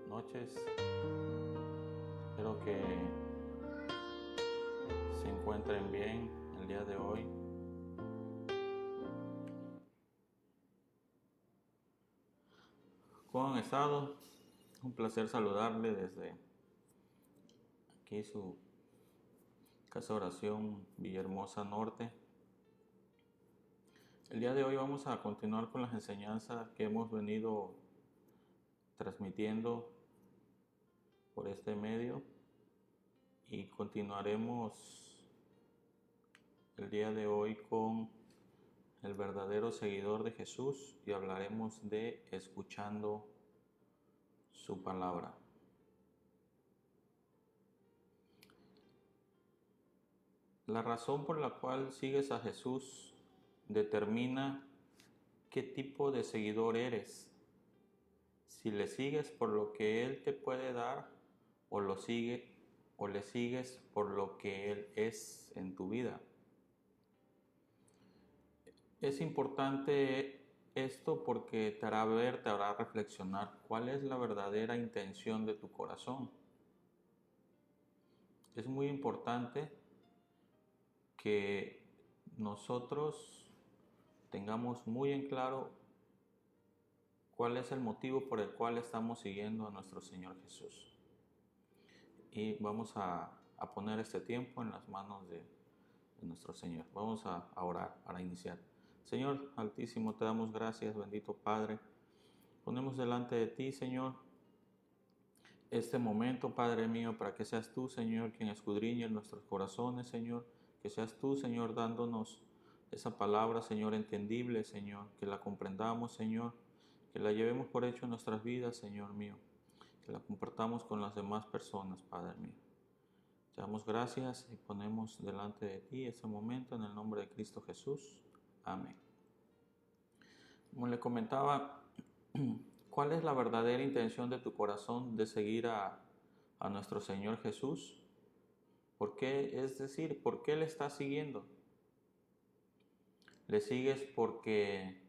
Noches. Espero que se encuentren bien el día de hoy. ¿Cómo han estado? Un placer saludarle desde aquí su casa de oración Villahermosa Norte. El día de hoy vamos a continuar con las enseñanzas que hemos venido transmitiendo por este medio y continuaremos el día de hoy con el verdadero seguidor de Jesús y hablaremos de escuchando su palabra. La razón por la cual sigues a Jesús determina qué tipo de seguidor eres. Si le sigues por lo que Él te puede dar o le sigues por lo que Él es en tu vida. Es importante esto porque te hará ver, te hará reflexionar cuál es la verdadera intención de tu corazón. Es muy importante que nosotros tengamos muy en claro cuál es el motivo por el cual estamos siguiendo a nuestro Señor Jesús. Y vamos a poner este tiempo en las manos de nuestro Señor. Vamos a orar para iniciar. Señor Altísimo, te damos gracias, bendito Padre. Ponemos delante de ti, Señor, este momento, Padre mío, para que seas tú, Señor, quien escudriñe nuestros corazones, Señor. Que seas tú, Señor, dándonos esa palabra, Señor, entendible, Señor. Que la comprendamos, Señor. Que la llevemos por hecho en nuestras vidas, Señor mío. Que la compartamos con las demás personas, Padre mío. Te damos gracias y ponemos delante de ti ese momento en el nombre de Cristo Jesús. Amén. Como le comentaba, ¿cuál es la verdadera intención de tu corazón de seguir a nuestro Señor Jesús? ¿Por qué? Es decir, ¿por qué le estás siguiendo? ¿Le sigues porque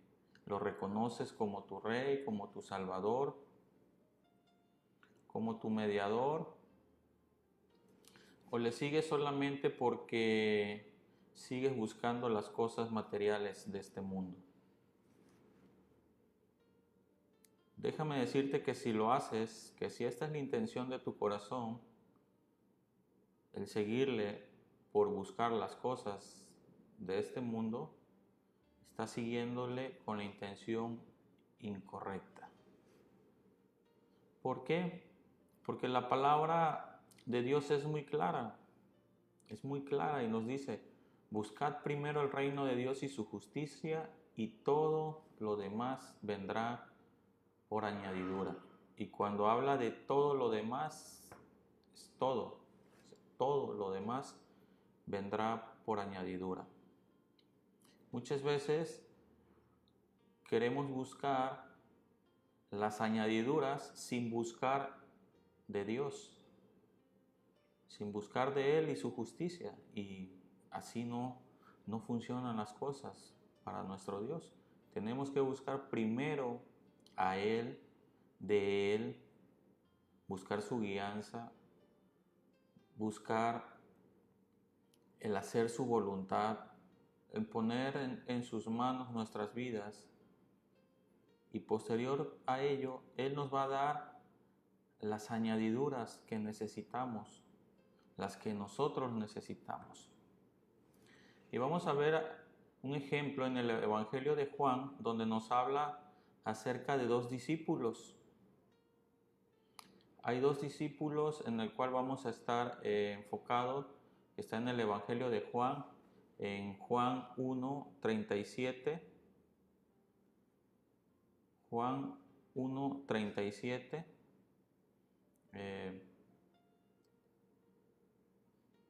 lo reconoces como tu Rey, como tu Salvador, como tu mediador? ¿O le sigues solamente porque sigues buscando las cosas materiales de este mundo? Déjame decirte que si lo haces, que si esta es la intención de tu corazón, el seguirle por buscar las cosas de este mundo, estás siguiéndole con la intención incorrecta. ¿Por qué? Porque la palabra de Dios es muy clara y nos dice, buscad primero el reino de Dios y su justicia y todo lo demás vendrá por añadidura. Y cuando habla de todo lo demás, es todo lo demás vendrá por añadidura. Muchas veces queremos buscar las añadiduras sin buscar de Dios, sin buscar de Él y su justicia, y así no funcionan las cosas para nuestro Dios. Tenemos que buscar primero a Él, de Él, buscar su guianza, buscar el hacer su voluntad, el poner en sus manos nuestras vidas, y posterior a ello Él nos va a dar las añadiduras que necesitamos, las que nosotros necesitamos. Y vamos a ver un ejemplo en el Evangelio de Juan, donde nos habla acerca de dos discípulos. Hay dos discípulos en el cual vamos a estar enfocados. Está en el Evangelio de Juan, en Juan 1:37. Juan 1:37.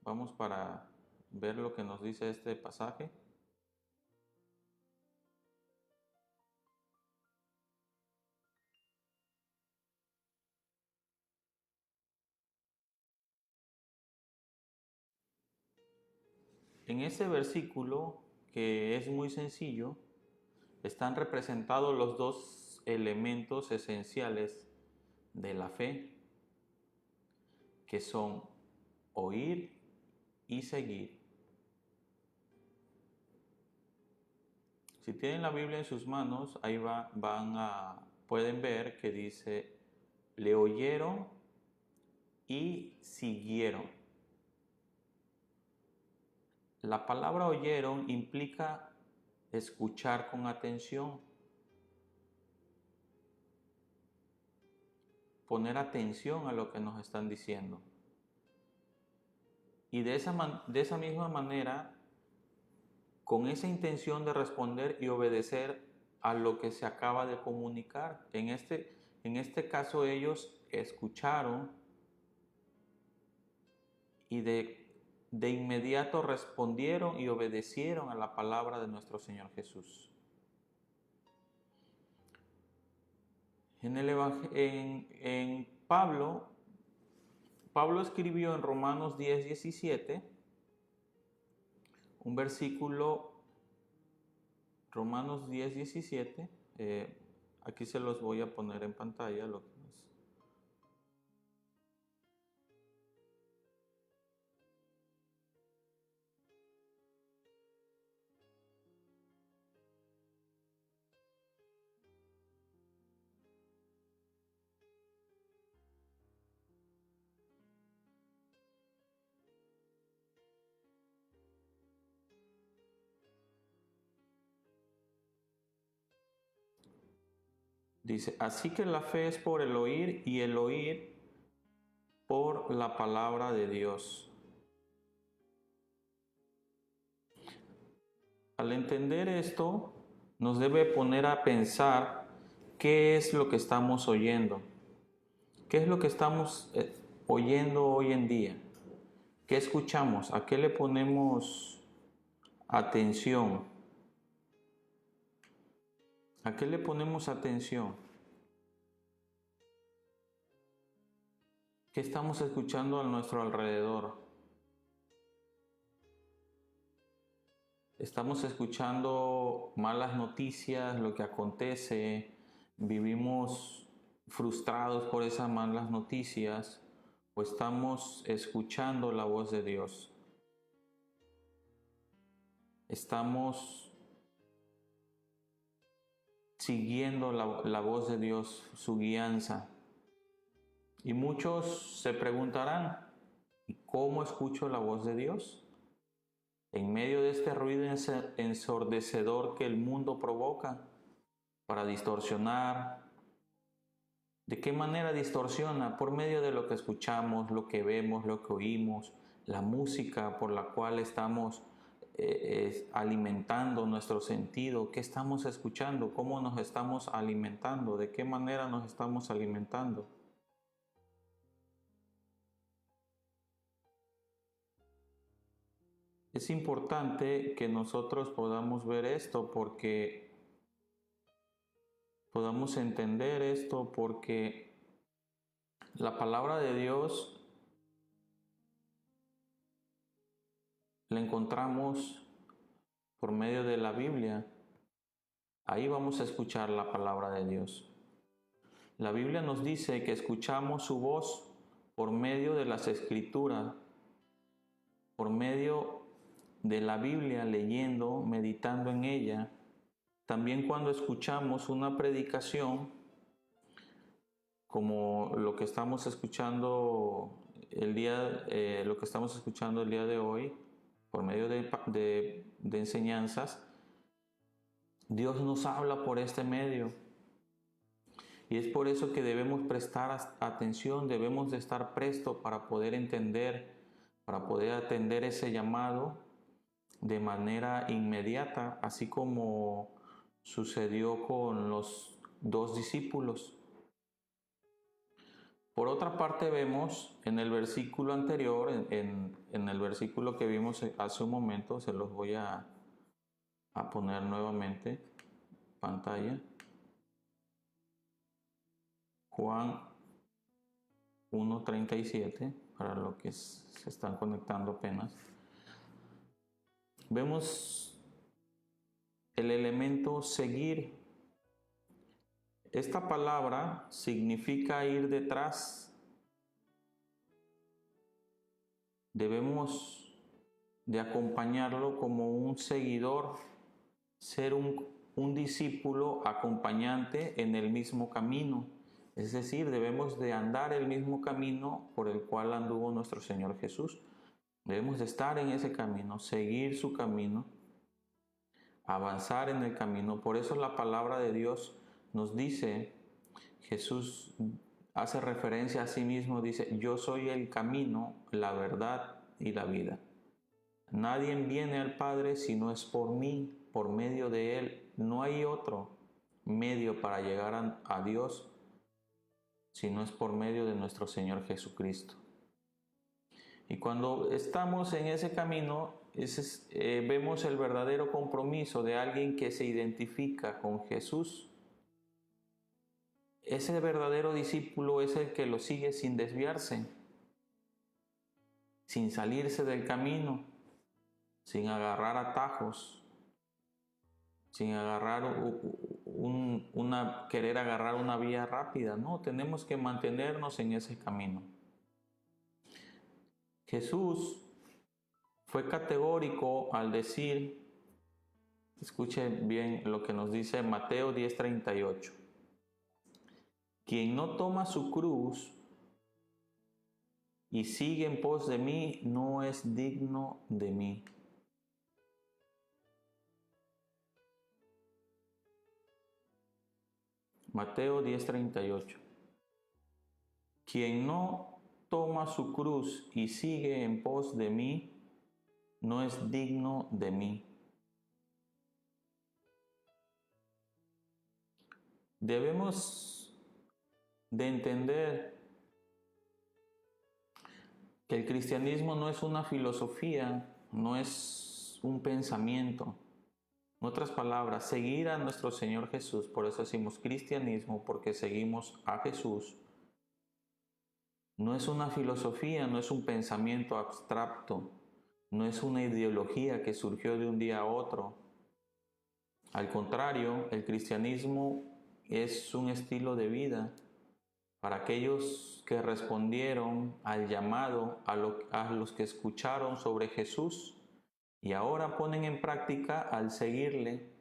Vamos para ver lo que nos dice este pasaje. en ese versículo, que es muy sencillo, están representados los dos elementos esenciales de la fe, que son oír y seguir. Si tienen la Biblia en sus manos, ahí pueden ver que dice, le oyeron y siguieron. La palabra oyeron implica escuchar con atención, poner atención a lo que nos están diciendo. Y de esa misma manera, con esa intención de responder y obedecer a lo que se acaba de comunicar. En este caso ellos escucharon y de inmediato respondieron y obedecieron a la palabra de nuestro Señor Jesús. En Pablo escribió en Romanos 10:17 un versículo, Romanos 10:17, aquí se los voy a poner en pantalla. Dice, así que la fe es por el oír y el oír por la palabra de Dios. Al entender esto, nos debe poner a pensar qué es lo que estamos oyendo. ¿Qué es lo que estamos oyendo hoy en día? ¿Qué escuchamos? ¿A qué le ponemos atención? ¿A qué le ponemos atención? ¿Qué estamos escuchando a nuestro alrededor? Estamos escuchando malas noticias, lo que acontece, vivimos frustrados por esas malas noticias, o estamos escuchando la voz de Dios. Estamos siguiendo la voz de Dios, su guianza. Y muchos se preguntarán, ¿cómo escucho la voz de Dios? En medio de este ruido ensordecedor que el mundo provoca para distorsionar. ¿De qué manera distorsiona? Por medio de lo que escuchamos, lo que vemos, lo que oímos, la música por la cual estamos alimentando nuestro sentido. ¿Qué estamos escuchando? ¿Cómo nos estamos alimentando? ¿De qué manera nos estamos alimentando? Es importante que nosotros podamos ver esto podamos entender esto porque la palabra de Dios la encontramos por medio de la Biblia. Ahí vamos a escuchar la palabra de Dios. La Biblia nos dice que escuchamos su voz por medio de las Escrituras, por medio de la Biblia, leyendo, meditando en ella. También cuando escuchamos una predicación, como lo que estamos escuchando el día de hoy, por medio de enseñanzas, Dios nos habla por este medio. Y es por eso que debemos prestar atención, debemos de estar prestos para poder entender, para poder atender ese llamado de manera inmediata, así como sucedió con los dos discípulos. Por otra parte, vemos en el versículo anterior, en el versículo que vimos hace un momento, se los voy a poner nuevamente en pantalla. Juan 1:37, para los que se están conectando apenas. vemos el elemento seguir. Esta palabra significa ir detrás. Debemos de acompañarlo como un seguidor, ser un discípulo acompañante en el mismo camino. Es decir, debemos de andar el mismo camino por el cual anduvo nuestro Señor Jesús. Debemos de estar en ese camino, seguir su camino, avanzar en el camino. Por eso la palabra de Dios nos dice, Jesús hace referencia a sí mismo, dice, yo soy el camino, la verdad y la vida. Nadie viene al Padre si no es por mí, por medio de Él. No hay otro medio para llegar a Dios si no es por medio de nuestro Señor Jesucristo. Y cuando estamos en ese camino, vemos el verdadero compromiso de alguien que se identifica con Jesús. Ese verdadero discípulo es el que lo sigue sin desviarse, sin salirse del camino, sin agarrar atajos, sin querer agarrar una vía rápida. No, tenemos que mantenernos en ese camino. Jesús fue categórico al decir, escuchen bien lo que nos dice Mateo 10:38. Quien no toma su cruz y sigue en pos de mí, no es digno de mí. Mateo 10:38. Quien no toma su cruz y sigue en pos de mí, no es digno de mí. Debemos de entender que el cristianismo no es una filosofía, no es un pensamiento. En otras palabras, seguir a nuestro Señor Jesús, por eso decimos cristianismo, porque seguimos a Jesús. No es una filosofía, no es un pensamiento abstracto, no es una ideología que surgió de un día a otro. Al contrario, el cristianismo es un estilo de vida para aquellos que respondieron al llamado, a los que escucharon sobre Jesús y ahora ponen en práctica al seguirle,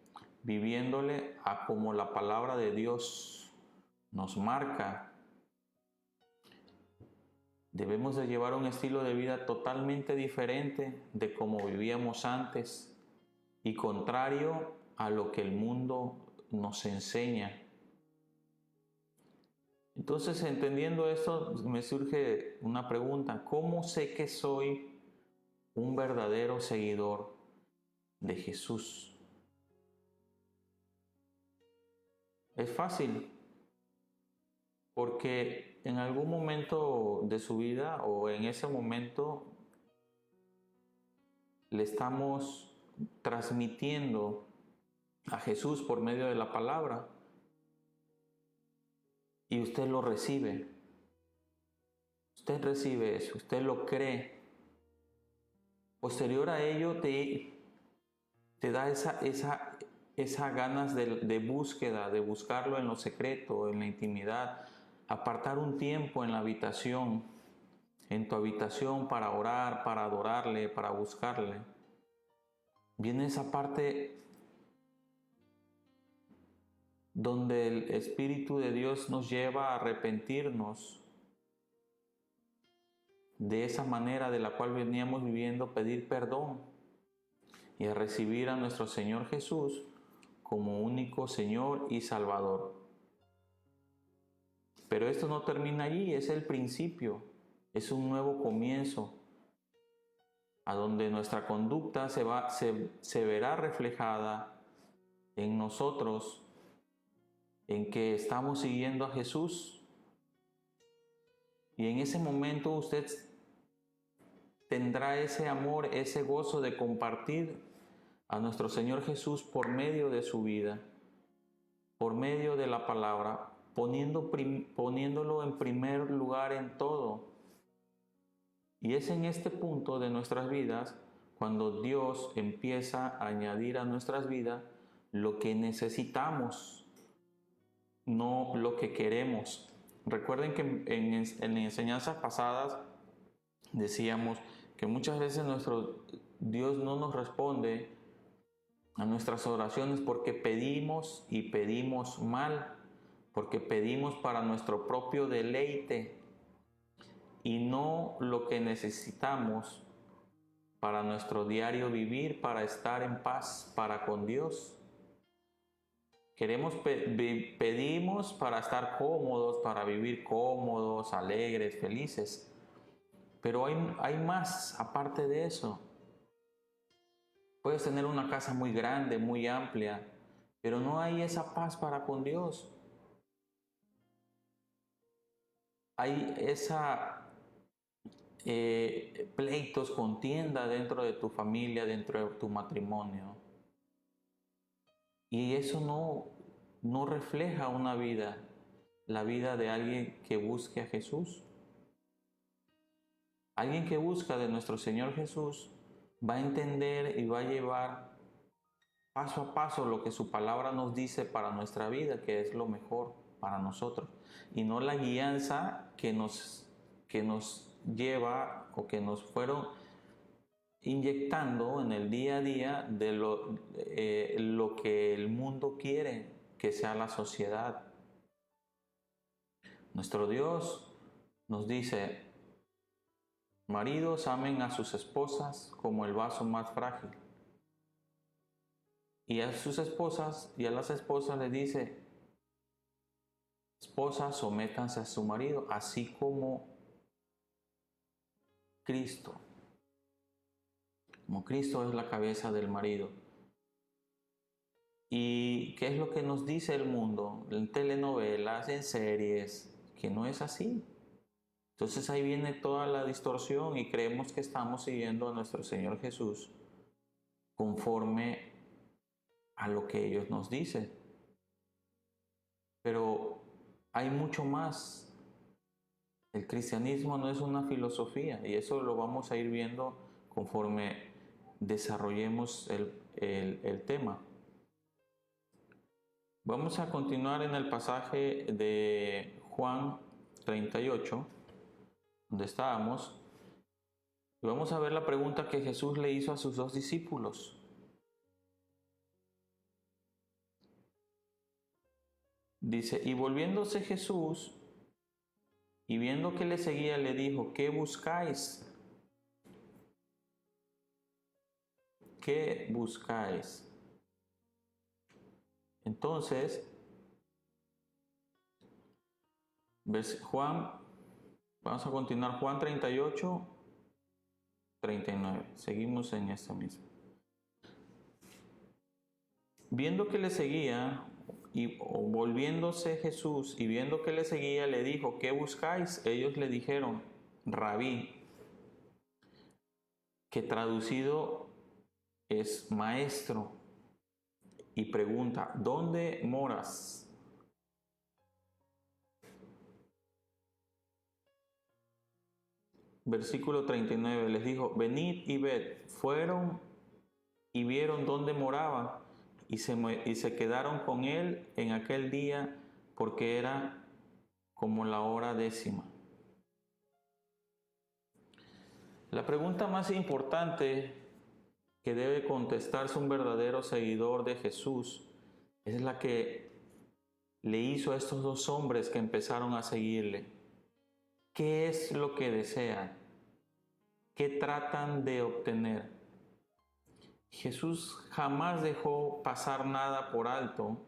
viviéndole a como la palabra de Dios nos marca. Debemos de llevar un estilo de vida totalmente diferente de como vivíamos antes y contrario a lo que el mundo nos enseña. Entonces, entendiendo esto, me surge una pregunta: ¿cómo sé que soy un verdadero seguidor de Jesús? Es fácil, porque en algún momento de su vida o en ese momento le estamos transmitiendo a Jesús por medio de la palabra y usted lo recibe. Usted recibe eso, usted lo cree. Posterior a ello te da esa ganas de búsqueda, de buscarlo en lo secreto, en la intimidad, apartar un tiempo en la habitación, en tu habitación para orar, para adorarle, para buscarle. Viene esa parte donde el Espíritu de Dios nos lleva a arrepentirnos de esa manera de la cual veníamos viviendo, pedir perdón y a recibir a nuestro Señor Jesús como único Señor y Salvador. Pero esto no termina allí, es el principio, es un nuevo comienzo, a donde nuestra conducta se verá reflejada en nosotros, en que estamos siguiendo a Jesús. Y en ese momento usted tendrá ese amor, ese gozo de compartir a nuestro Señor Jesús por medio de su vida, por medio de la palabra, poniéndolo en primer lugar en todo. Y es en este punto de nuestras vidas cuando Dios empieza a añadir a nuestras vidas lo que necesitamos, no lo que queremos. Recuerden que en enseñanzas pasadas decíamos que muchas veces nuestro Dios no nos responde a nuestras oraciones porque pedimos y pedimos mal, porque pedimos para nuestro propio deleite y no lo que necesitamos para nuestro diario vivir, para estar en paz para con Dios. Pedimos para estar cómodos, para vivir cómodos, alegres, felices. Pero hay más aparte de eso. Puedes tener una casa muy grande, muy amplia, pero no hay esa paz para con Dios. Hay pleitos, contienda dentro de tu familia, dentro de tu matrimonio. Y eso no refleja una vida, la vida de alguien que busque a Jesús. Alguien que busca de nuestro Señor Jesús va a entender y va a llevar paso a paso lo que su palabra nos dice para nuestra vida, que es lo mejor para nosotros. Y no la guianza que nos lleva o que nos fueron inyectando en el día a día de lo que el mundo quiere que sea la sociedad. Nuestro Dios nos dice: maridos, amen a sus esposas como el vaso más frágil. Y a sus esposas y a las esposas les dice: esposas, sométanse a su marido, así como Cristo. Como Cristo es la cabeza del marido. ¿Y qué es lo que nos dice el mundo? En telenovelas, en series, que no es así. Entonces ahí viene toda la distorsión y creemos que estamos siguiendo a nuestro Señor Jesús conforme a lo que ellos nos dicen. Pero hay mucho más. El cristianismo no es una filosofía y eso lo vamos a ir viendo conforme desarrollemos el tema. Vamos a continuar en el pasaje de Juan 38, donde estábamos, y vamos a ver la pregunta que Jesús le hizo a sus dos discípulos. Dice: y volviéndose Jesús y viendo que le seguía, le dijo: ¿qué buscáis? ¿Qué buscáis? Entonces, vamos a continuar Juan 38, 39. Seguimos en esto mismo. Viendo que le seguía, volviéndose Jesús y viendo que le seguía, le dijo: ¿qué buscáis? Ellos le dijeron: Rabí, que traducido es maestro, y pregunta: ¿dónde moras? Versículo 39, les dijo: venid y ved. Fueron y vieron dónde moraba, y se quedaron con él en aquel día, porque era como la hora 10:00. La pregunta más importante que debe contestarse un verdadero seguidor de Jesús es la que le hizo a estos dos hombres que empezaron a seguirle. ¿Qué es lo que desean? ¿Qué tratan de obtener? Jesús jamás dejó pasar nada por alto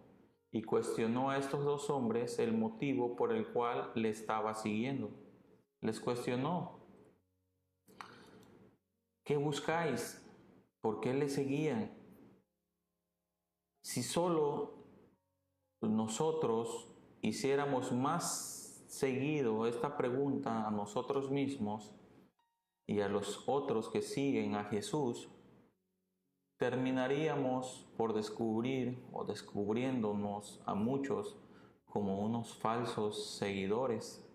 y cuestionó a estos dos hombres el motivo por el cual le estaba siguiendo. Les cuestionó: ¿qué buscáis? ¿Por qué le seguían? Si solo nosotros hiciéramos más seguido esta pregunta a nosotros mismos y a los otros que siguen a Jesús, terminaríamos por descubrir o descubriéndonos a muchos como unos falsos seguidores,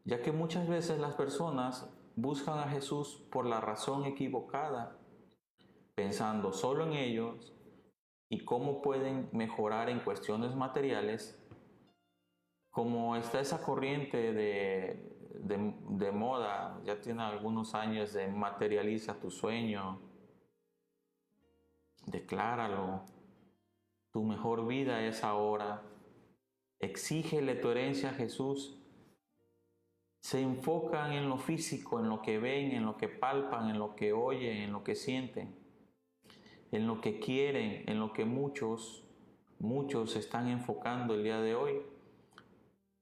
ya que muchas veces las personas buscan a Jesús por la razón equivocada, pensando solo en ellos y cómo pueden mejorar en cuestiones materiales, como está esa corriente de moda, ya tiene algunos años, de materializa tu sueño, decláralo, tu mejor vida es ahora, exígele tu herencia a Jesús. Se enfocan en lo físico, en lo que ven, en lo que palpan, en lo que oyen, en lo que sienten, en lo que quieren, en lo que muchos se están enfocando el día de hoy,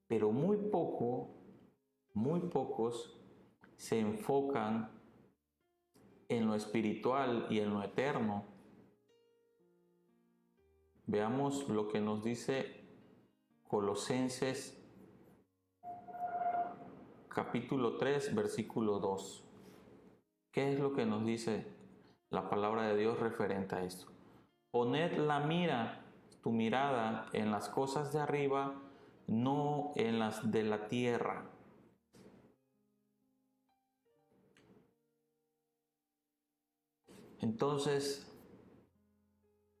pero muy pocos se enfocan en lo espiritual y en lo eterno. Veamos lo que nos dice Colosenses capítulo 3, versículo 2. ¿Qué es lo que nos dice la palabra de Dios referente a esto? Poned tu mirada en las cosas de arriba, no en las de la tierra. Entonces,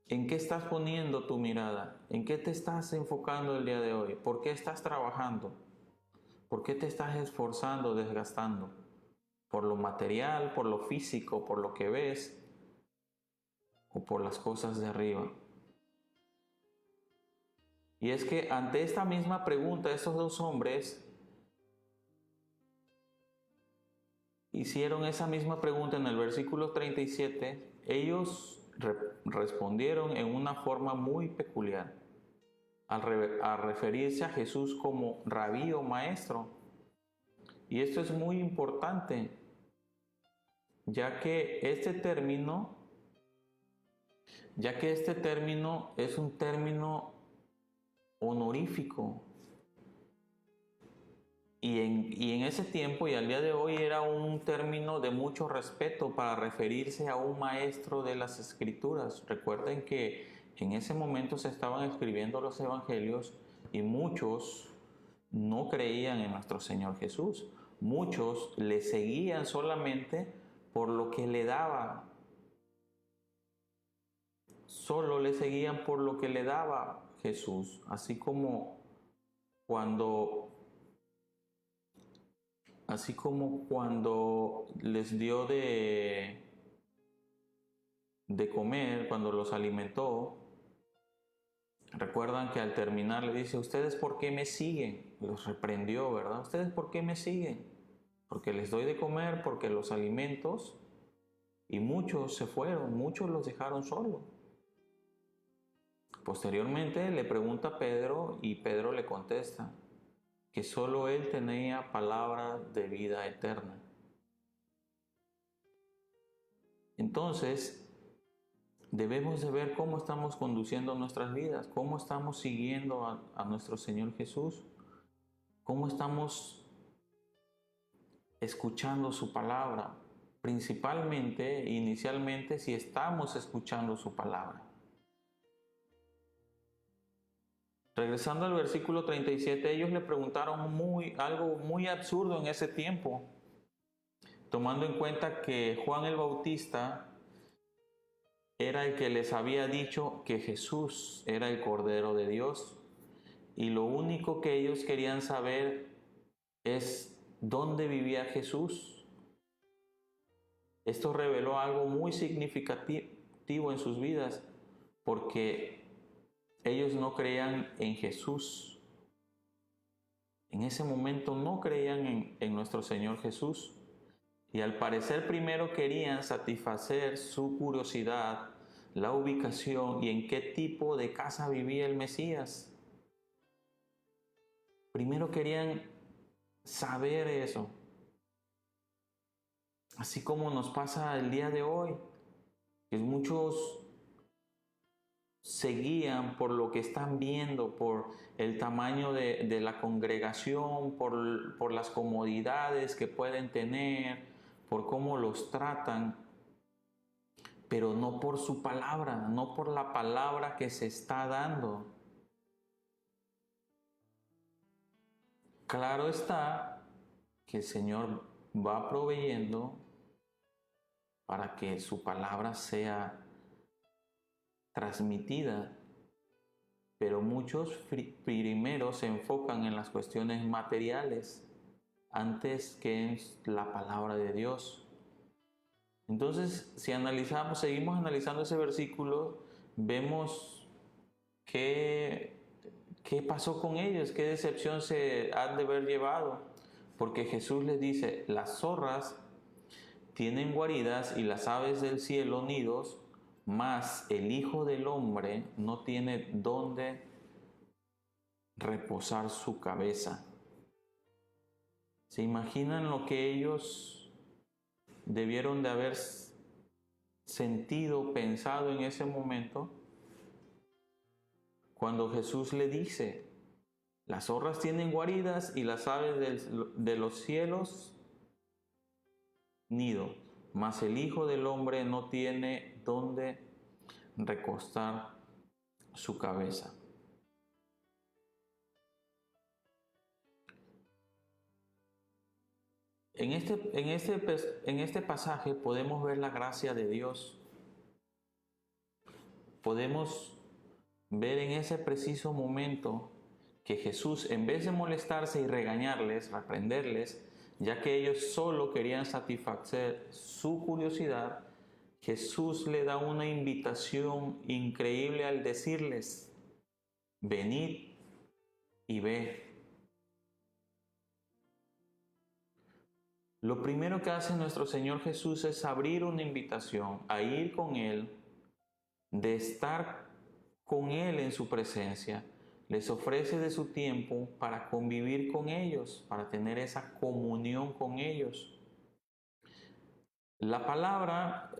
¿en qué estás poniendo tu mirada? ¿En qué te estás enfocando el día de hoy? ¿Por qué estás trabajando? ¿Por qué te estás esforzando, desgastando? ¿Por lo material, por lo físico, por lo que ves o por las cosas de arriba? Y es que ante esta misma pregunta, estos dos hombres hicieron esa misma pregunta en el versículo 37. Ellos respondieron en una forma muy peculiar al referirse a Jesús como rabí o maestro. Y esto es muy importante, ya que este término es un término honorífico. Y en ese tiempo y al día de hoy era un término de mucho respeto para referirse a un maestro de las Escrituras. Recuerden que en ese momento se estaban escribiendo los evangelios y muchos no creían en nuestro Señor Jesús. Muchos le seguían solamente por lo que le daba. Solo le seguían por lo que le daba Jesús. Así como cuando les dio de comer, cuando los alimentó. Recuerdan que al terminar le dice: ¿ustedes por qué me siguen? Los reprendió, ¿verdad? ¿Ustedes por qué me siguen? Porque les doy de comer, porque los alimentos. Y muchos se fueron, muchos los dejaron solos. Posteriormente le pregunta a Pedro y Pedro le contesta que solo él tenía palabra de vida eterna. Entonces, debemos de ver cómo estamos conduciendo nuestras vidas, cómo estamos siguiendo a nuestro Señor Jesús, cómo estamos escuchando su palabra, principalmente, inicialmente, si estamos escuchando su palabra. Regresando al versículo 37, ellos le preguntaron algo muy absurdo en ese tiempo, tomando en cuenta que Juan el Bautista era el que les había dicho que Jesús era el Cordero de Dios, y lo único que ellos querían saber es dónde vivía Jesús. Esto reveló algo muy significativo en sus vidas, porque ellos no creían en Jesús. En ese momento no creían en nuestro Señor Jesús. Y al parecer primero querían satisfacer su curiosidad, la ubicación y en qué tipo de casa vivía el Mesías. Primero querían saber eso. Así como nos pasa el día de hoy, que muchos se guían por lo que están viendo, por el tamaño de la congregación, por las comodidades que pueden tener, por cómo los tratan, pero no por su palabra, no por la palabra que se está dando. Claro está que el Señor va proveyendo para que su palabra sea transmitida, pero muchos primero se enfocan en las cuestiones materiales antes que en la palabra de Dios. Entonces, si seguimos analizando ese versículo, vemos qué pasó con ellos, qué decepción se han de haber llevado, porque Jesús les dice: las zorras tienen guaridas y las aves del cielo nidos, mas el Hijo del Hombre no tiene dónde reposar su cabeza. ¿Se imaginan lo que ellos debieron de haber sentido, pensado en ese momento? Cuando Jesús le dice: las zorras tienen guaridas y las aves de los cielos nido, mas el Hijo del Hombre no tiene dónde recostar su cabeza. En este pasaje podemos ver la gracia de Dios. Podemos ver en ese preciso momento que Jesús, en vez de molestarse y regañarles, reprenderles, ya que ellos solo querían satisfacer su curiosidad, Jesús le da una invitación increíble al decirles: venid y ve. Lo primero que hace nuestro Señor Jesús es abrir una invitación a ir con Él, de estar con Él en su presencia. Les ofrece de su tiempo para convivir con ellos, para tener esa comunión con ellos. La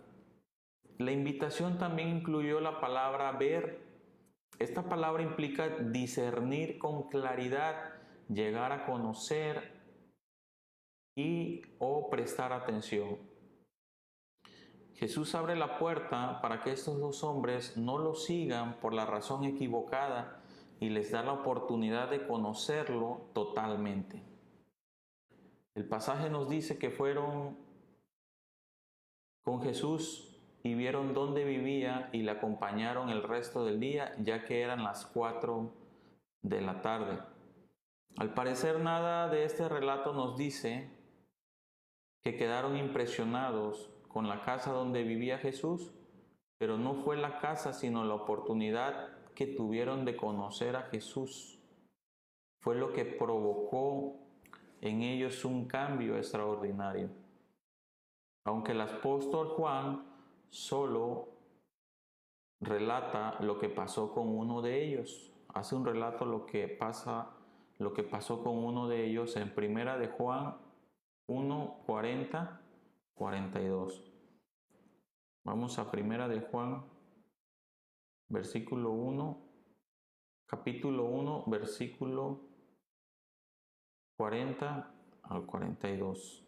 invitación también incluyó la palabra ver. Esta palabra implica discernir con claridad, llegar a conocer o prestar atención. Jesús abre la puerta para que estos dos hombres no lo sigan por la razón equivocada y les da la oportunidad de conocerlo totalmente. El pasaje nos dice que fueron con Jesús y vieron dónde vivía y le acompañaron el resto del día, ya que eran las 4 de la tarde. Al parecer, nada de este relato nos dice que quedaron impresionados con la casa donde vivía Jesús, pero no fue la casa, sino la oportunidad que tuvieron de conocer a Jesús. Fue lo que provocó en ellos un cambio extraordinario. Aunque el apóstol Juan solo relata lo que pasó con uno de ellos, hace un relato lo que pasó con uno de ellos en Primera de Juan 1, 40, 42. Vamos a Primera de Juan, capítulo 1, versículo 40 al 42.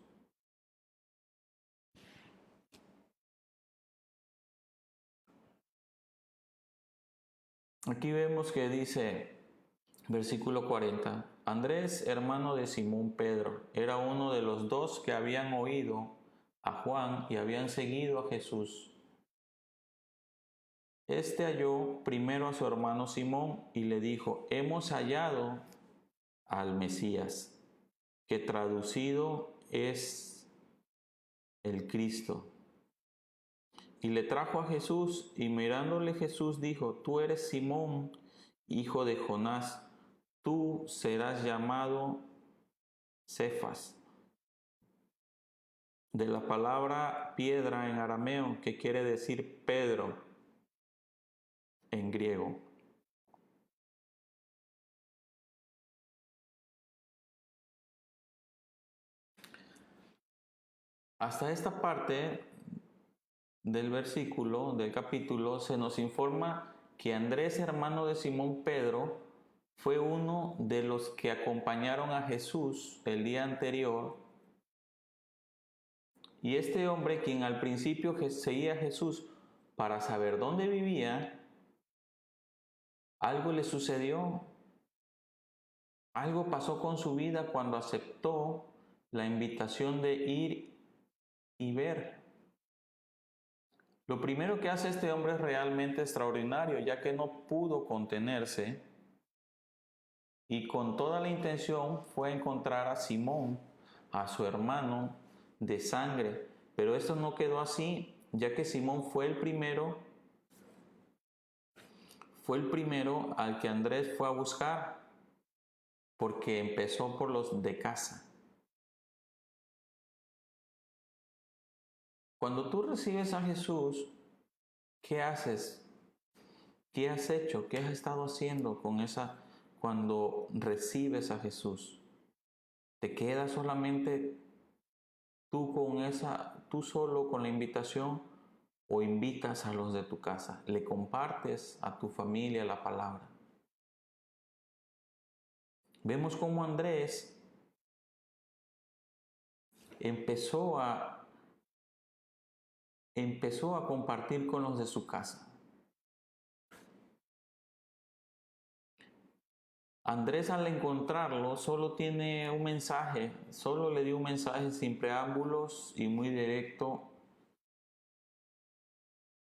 Aquí vemos que dice, versículo 40, Andrés, hermano de Simón Pedro, era uno de los dos que habían oído a Juan y habían seguido a Jesús. Este halló primero a su hermano Simón y le dijo: hemos hallado al Mesías, que traducido es el Cristo. Y le trajo a Jesús, y mirándole Jesús dijo: tú eres Simón, hijo de Jonás, tú serás llamado Cefas, de la palabra piedra en arameo, que quiere decir Pedro en griego. Hasta esta parte del versículo, del capítulo, se nos informa que Andrés, hermano de Simón Pedro, fue uno de los que acompañaron a Jesús el día anterior. Y este hombre, quien al principio seguía a Jesús para saber dónde vivía, algo le sucedió. Algo pasó con su vida cuando aceptó la invitación de ir y ver. Lo primero que hace este hombre es realmente extraordinario, ya que no pudo contenerse y con toda la intención fue a encontrar a Simón, a su hermano de sangre. Pero esto no quedó así, ya que Simón fue el primero al que Andrés fue a buscar, porque empezó por los de casa. Cuando tú recibes a Jesús, ¿qué haces? ¿Qué has hecho? ¿Qué has estado haciendo con esa cuando recibes a Jesús? ¿Te quedas solamente tú solo con la invitación o invitas a los de tu casa? ¿Le compartes a tu familia la palabra? Vemos cómo Andrés empezó a compartir con los de su casa. Andrés, al encontrarlo, solo tiene un mensaje, solo le dio un mensaje sin preámbulos y muy directo,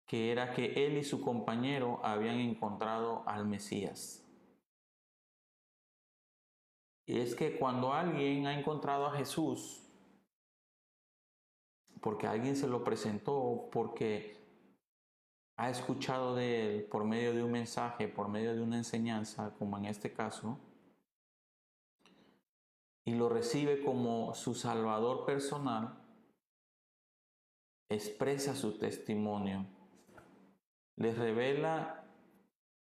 que era que él y su compañero habían encontrado al Mesías. Y es que cuando alguien ha encontrado a Jesús, porque alguien se lo presentó, porque ha escuchado de él por medio de un mensaje, por medio de una enseñanza, como en este caso, y lo recibe como su Salvador personal, expresa su testimonio, les revela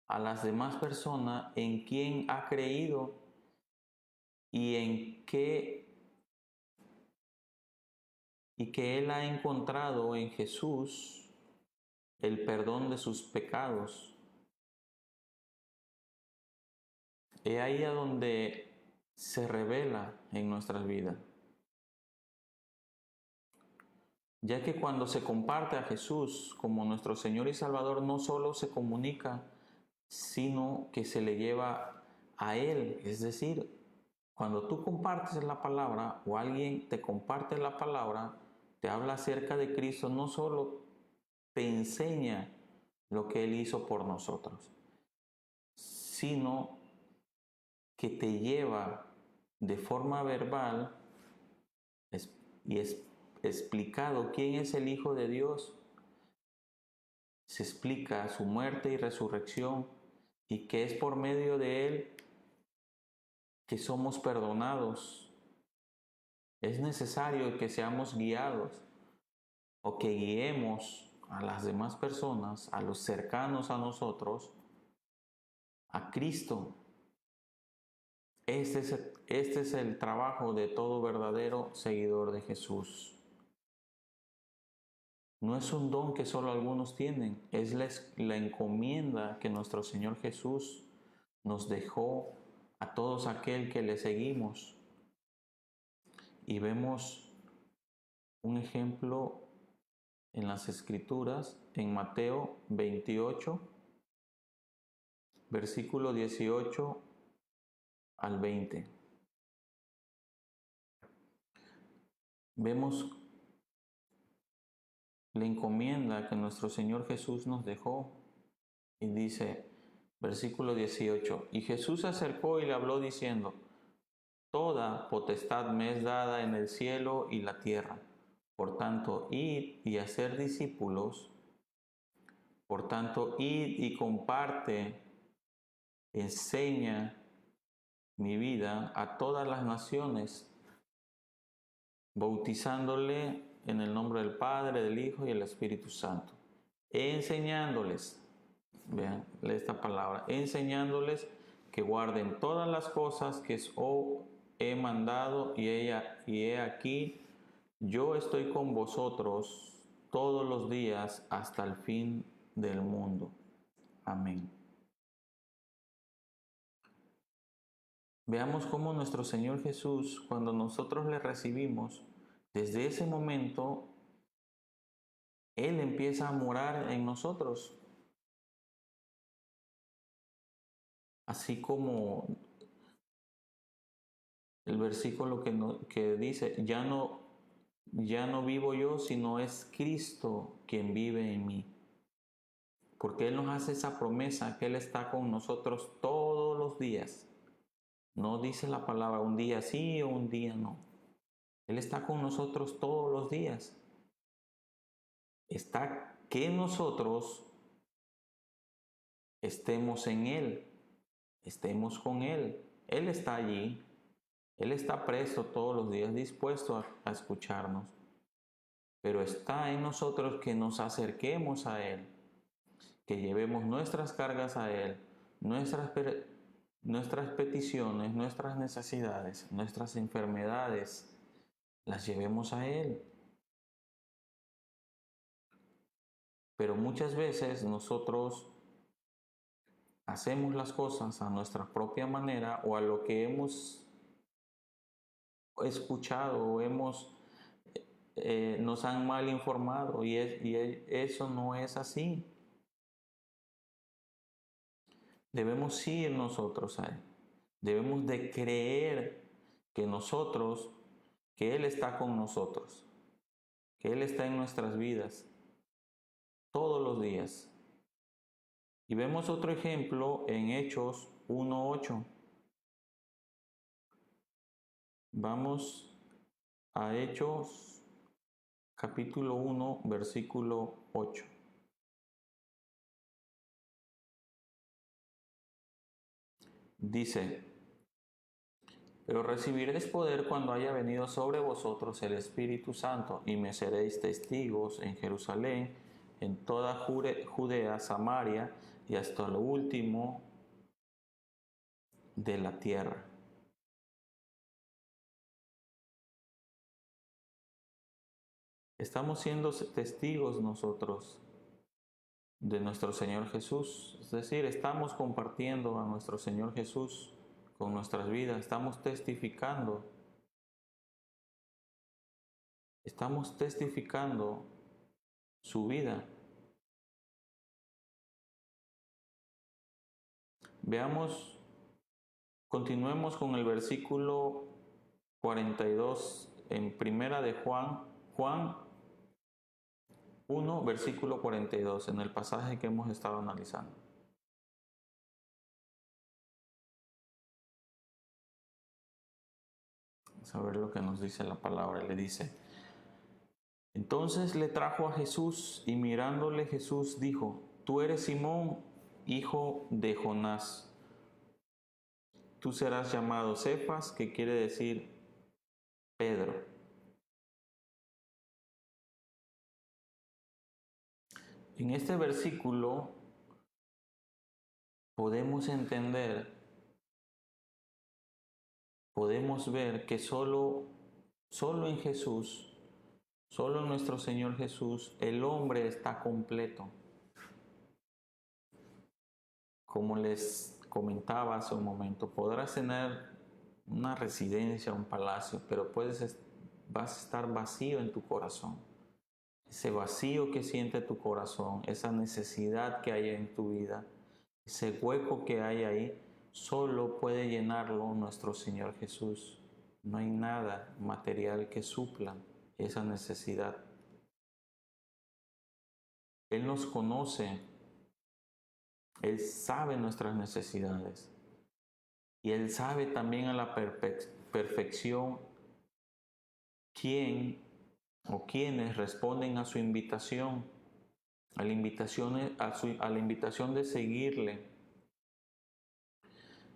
a las demás personas en quién ha creído y que él ha encontrado en Jesús el perdón de sus pecados. Es ahí a donde se revela en nuestras vidas. Ya que cuando se comparte a Jesús como nuestro Señor y Salvador, no solo se comunica, sino que se le lleva a Él. Es decir, cuando tú compartes la palabra o alguien te comparte la palabra, te habla acerca de Cristo, no solo te enseña lo que Él hizo por nosotros, sino que te lleva de forma verbal y es explicado quién es el Hijo de Dios. Se explica su muerte y resurrección y que es por medio de Él que somos perdonados. Es necesario que seamos guiados o que guiemos a las demás personas, a los cercanos a nosotros, a Cristo. Este es el trabajo de todo verdadero seguidor de Jesús. No es un don que solo algunos tienen, es la encomienda que nuestro Señor Jesús nos dejó a todos aquel que le seguimos. Y vemos un ejemplo en las Escrituras, en Mateo 28, versículo 18 al 20. Vemos la encomienda que nuestro Señor Jesús nos dejó y dice, versículo 18, y Jesús se acercó y le habló diciendo, toda potestad me es dada en el cielo y la tierra. Por tanto, id y hacer discípulos. Por tanto, id y comparte, enseña mi vida a todas las naciones, bautizándole en el nombre del Padre, del Hijo y del Espíritu Santo. Enseñándoles, vean esta palabra, enseñándoles que guarden todas las cosas que os he mandado y he aquí, yo estoy con vosotros todos los días hasta el fin del mundo. Amén. Veamos cómo nuestro Señor Jesús, cuando nosotros le recibimos, desde ese momento, Él empieza a morar en nosotros. Así como el versículo que dice, ya no vivo yo, sino es Cristo quien vive en mí. Porque Él nos hace esa promesa que Él está con nosotros todos los días. No dice la palabra un día sí o un día no. Él está con nosotros todos los días. Está que nosotros estemos en Él, estemos con Él. Él está allí. Él está presto todos los días, dispuesto a escucharnos. Pero está en nosotros que nos acerquemos a Él, que llevemos nuestras cargas a Él, nuestras peticiones, nuestras necesidades, nuestras enfermedades, las llevemos a Él. Pero muchas veces nosotros hacemos las cosas a nuestra propia manera o a lo que hemos escuchado o nos han mal informado y eso no es así. Debemos ir nosotros a Él. Debemos de creer que Él está con nosotros, que Él está en nuestras vidas todos los días. Y vemos otro ejemplo en Hechos 1:8. Vamos a Hechos capítulo 1, versículo 8. Dice, pero recibiréis poder cuando haya venido sobre vosotros el Espíritu Santo, y me seréis testigos en Jerusalén, en toda Judea, Samaria y hasta lo último de la tierra. Estamos siendo testigos nosotros de nuestro Señor Jesús, es decir, estamos compartiendo a nuestro Señor Jesús con nuestras vidas, estamos testificando su vida. Veamos, continuemos con el versículo 42 en primera de Juan 1, versículo 42, en el pasaje que hemos estado analizando. Vamos a ver lo que nos dice la palabra. Le dice, entonces le trajo a Jesús y mirándole Jesús dijo, tú eres Simón, hijo de Jonás. Tú serás llamado Cefas, que quiere decir Pedro. En este versículo podemos entender, podemos ver que solo en Jesús, solo en nuestro Señor Jesús, el hombre está completo. Como les comentaba hace un momento, podrás tener una residencia, un palacio, pero vas a estar vacío en tu corazón. Ese vacío que siente tu corazón, esa necesidad que hay en tu vida, ese hueco que hay ahí, solo puede llenarlo nuestro Señor Jesús. No hay nada material que supla esa necesidad. Él nos conoce, Él sabe nuestras necesidades y Él sabe también a la perfección quién o quienes responden a su invitación, a la invitación de seguirle,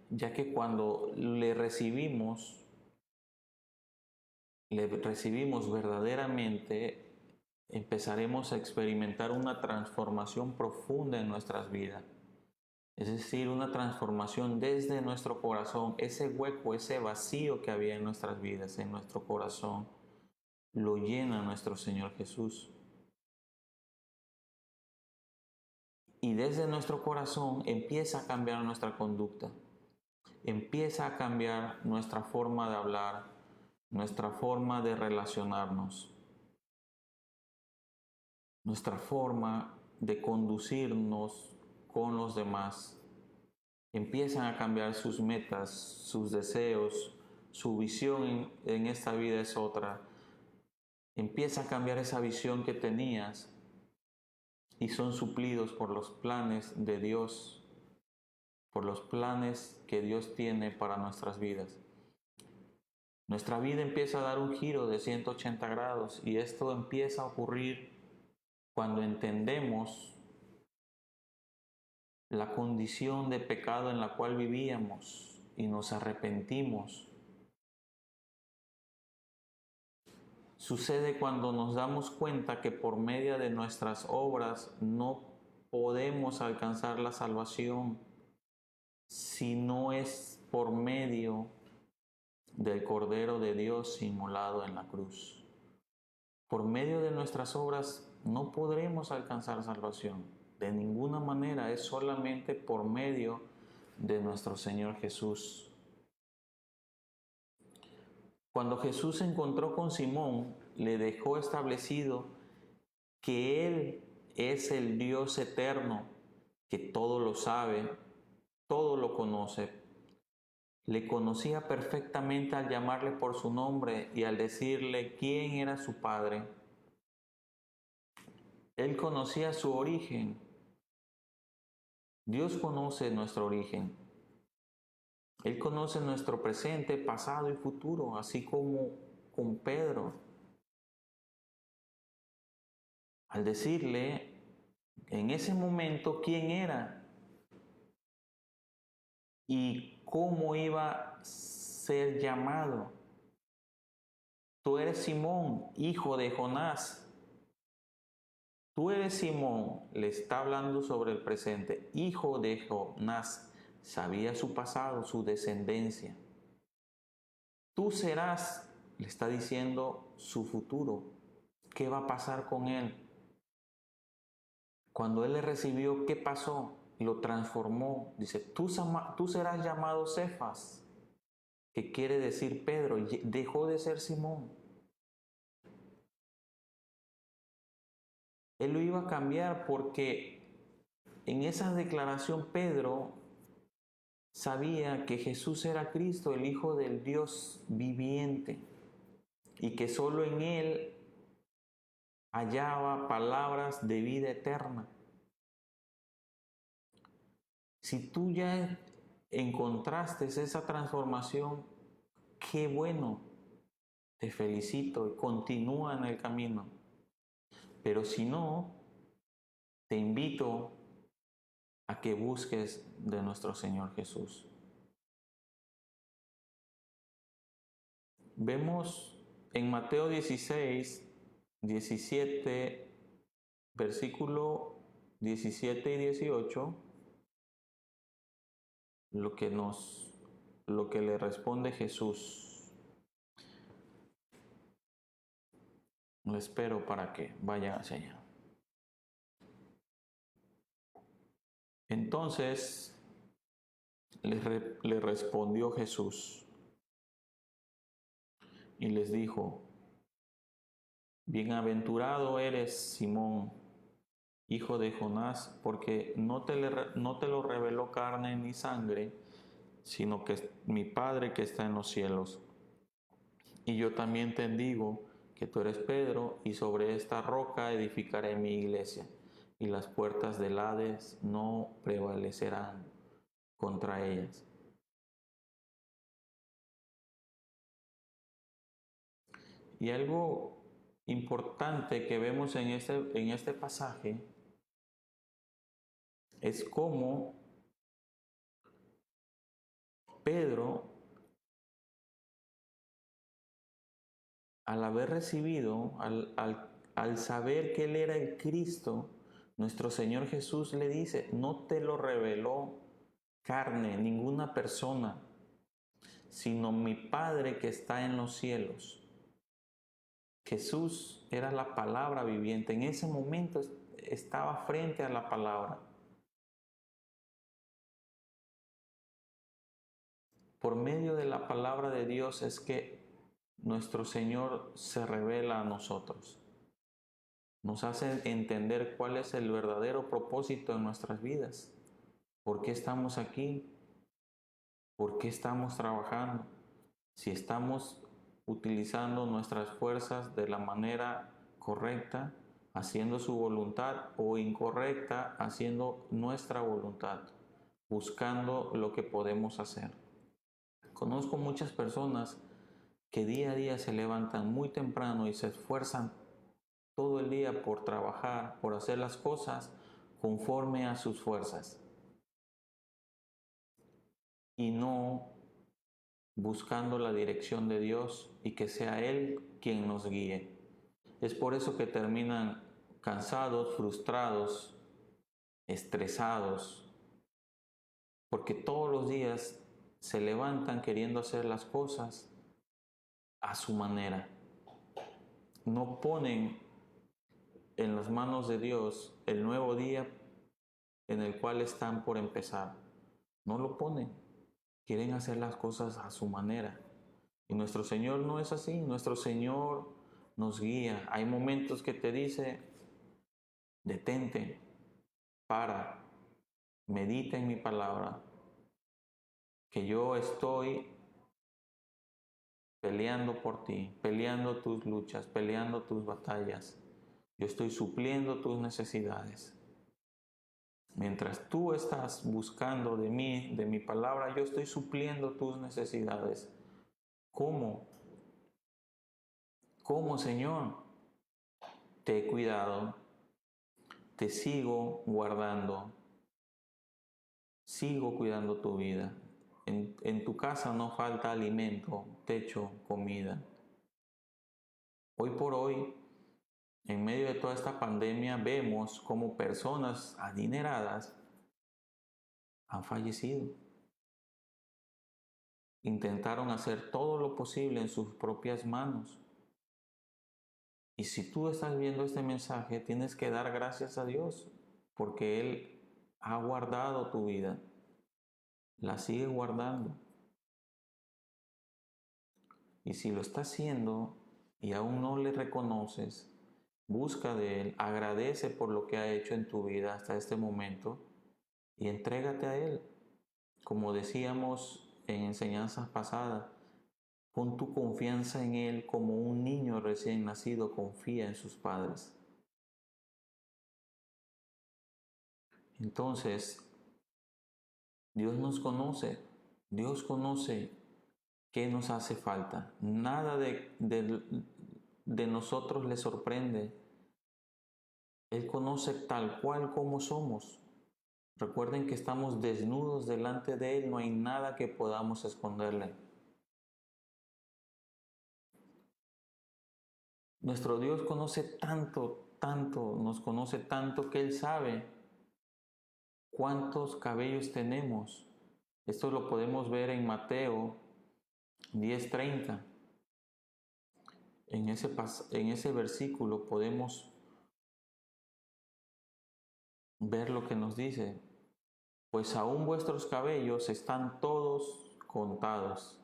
ya que cuando le recibimos verdaderamente, empezaremos a experimentar una transformación profunda en nuestras vidas. Es decir, una transformación desde nuestro corazón, ese hueco, ese vacío que había en nuestras vidas, en nuestro corazón, lo llena nuestro Señor Jesús. Y desde nuestro corazón empieza a cambiar nuestra conducta, empieza a cambiar nuestra forma de hablar, nuestra forma de relacionarnos, nuestra forma de conducirnos con los demás. Empiezan a cambiar sus metas, sus deseos, su visión en esta vida es otra. Empieza a cambiar esa visión que tenías y son suplidos por los planes de Dios, por los planes que Dios tiene para nuestras vidas. Nuestra vida empieza a dar un giro de 180 grados y esto empieza a ocurrir cuando entendemos la condición de pecado en la cual vivíamos y nos arrepentimos. Sucede cuando nos damos cuenta que por medio de nuestras obras no podemos alcanzar la salvación si no es por medio del Cordero de Dios inmolado en la cruz. Por medio de nuestras obras no podremos alcanzar salvación. De ninguna manera, es solamente por medio de nuestro Señor Jesús. Cuando Jesús se encontró con Simón, le dejó establecido que Él es el Dios eterno, que todo lo sabe, todo lo conoce. Le conocía perfectamente al llamarle por su nombre y al decirle quién era su Padre. Él conocía su origen. Dios conoce nuestro origen. Él conoce nuestro presente, pasado y futuro, así como con Pedro. Al decirle en ese momento quién era y cómo iba a ser llamado. Tú eres Simón, hijo de Jonás. Tú eres Simón, le está hablando sobre el presente, hijo de Jonás. Sabía su pasado, su descendencia. Tú serás, le está diciendo su futuro. ¿Qué va a pasar con él? Cuando él le recibió, ¿qué pasó? Lo transformó. Dice, tú serás llamado Cefas, que quiere decir Pedro. Dejó de ser Simón. Él lo iba a cambiar porque en esa declaración Pedro sabía que Jesús era Cristo, el Hijo del Dios viviente, y que solo en Él hallaba palabras de vida eterna. Si tú ya encontraste esa transformación, qué bueno, te felicito y continúa en el camino. Pero si no, te invito a que busques de nuestro Señor Jesús. Vemos en Mateo 16, 17, versículo 17 y 18, lo que le responde Jesús. Lo espero para que vayan hacia allá. Entonces le respondió Jesús y les dijo: bienaventurado eres, Simón, hijo de Jonás, porque no te lo reveló carne ni sangre, sino que mi Padre que está en los cielos. Y yo también te digo que tú eres Pedro, y sobre esta roca edificaré mi iglesia, y las puertas del Hades no prevalecerán contra ellas. Y algo importante que vemos en este pasaje es cómo Pedro, al haber recibido, al saber que Él era el Cristo, nuestro Señor Jesús le dice, no te lo reveló carne, ninguna persona, sino mi Padre que está en los cielos. Jesús era la palabra viviente. En ese momento estaba frente a la palabra. Por medio de la palabra de Dios es que nuestro Señor se revela a nosotros. Nos hace entender cuál es el verdadero propósito de nuestras vidas. ¿Por qué estamos aquí? ¿Por qué estamos trabajando? si estamos utilizando nuestras fuerzas de la manera correcta, haciendo su voluntad, o incorrecta, haciendo nuestra voluntad, buscando lo que podemos hacer. Conozco muchas personas que día a día se levantan muy temprano y se esfuerzan todo el día por trabajar, por hacer las cosas conforme a sus fuerzas y no buscando la dirección de Dios y que sea Él quien nos guíe. Es por eso que terminan cansados, frustrados, estresados, porque todos los días se levantan queriendo hacer las cosas a su manera. No ponen en las manos de Dios el nuevo día en el cual están por empezar. No lo ponen. Quieren hacer las cosas a su manera. Y nuestro Señor no es así. Nuestro Señor nos guía. Hay momentos que te dice, detente, para, medita en mi palabra, que yo estoy peleando por ti, peleando tus luchas, peleando tus batallas. Yo estoy supliendo tus necesidades. Mientras tú estás buscando de mí, de mi palabra, yo estoy supliendo tus necesidades. ¿Cómo? ¿Cómo, Señor? Te he cuidado, te sigo guardando, sigo cuidando tu vida. En tu casa no falta alimento, techo, comida. Hoy por hoy, en medio de toda esta pandemia, vemos cómo personas adineradas han fallecido. Intentaron hacer todo lo posible en sus propias manos. Y si tú estás viendo este mensaje, tienes que dar gracias a Dios, porque Él ha guardado tu vida, la sigue guardando. Y si lo está haciendo y aún no le reconoces, busca de Él, agradece por lo que ha hecho en tu vida hasta este momento y entrégate a Él. Como decíamos en enseñanzas pasadas, pon tu confianza en Él como un niño recién nacido confía en sus padres. Entonces, Dios conoce qué nos hace falta. Nada de nosotros le sorprende. Él conoce tal cual como somos. Recuerden que estamos desnudos delante de Él, no hay nada que podamos esconderle. Nuestro Dios conoce tanto, tanto, nos conoce tanto que Él sabe cuántos cabellos tenemos. Esto lo podemos ver en Mateo 10:30. En ese versículo podemos ver lo que nos dice. Pues aún vuestros cabellos están todos contados.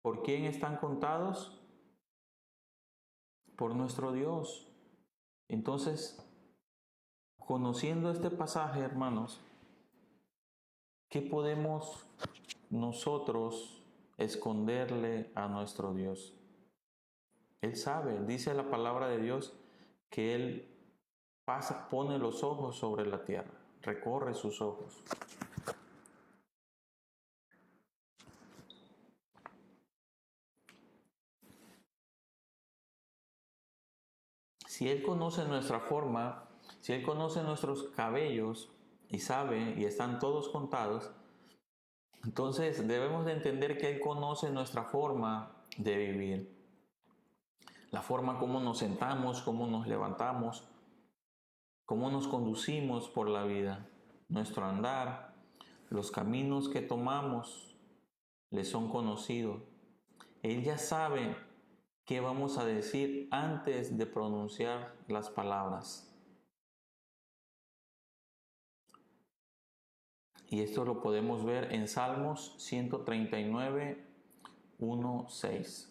¿Por quién están contados? Por nuestro Dios. Entonces, conociendo este pasaje, hermanos, ¿qué podemos nosotros esconderle a nuestro Dios? Él sabe, dice la palabra de Dios, que Él pone los ojos sobre la tierra, recorre sus ojos. Si Él conoce nuestra forma, si Él conoce nuestros cabellos y sabe y están todos contados, entonces debemos de entender que Él conoce nuestra forma de vivir. La forma como nos sentamos, cómo nos levantamos, cómo nos conducimos por la vida, nuestro andar, los caminos que tomamos, le son conocidos. Él ya sabe qué vamos a decir antes de pronunciar las palabras. Y esto lo podemos ver en Salmos 139, 1, 6.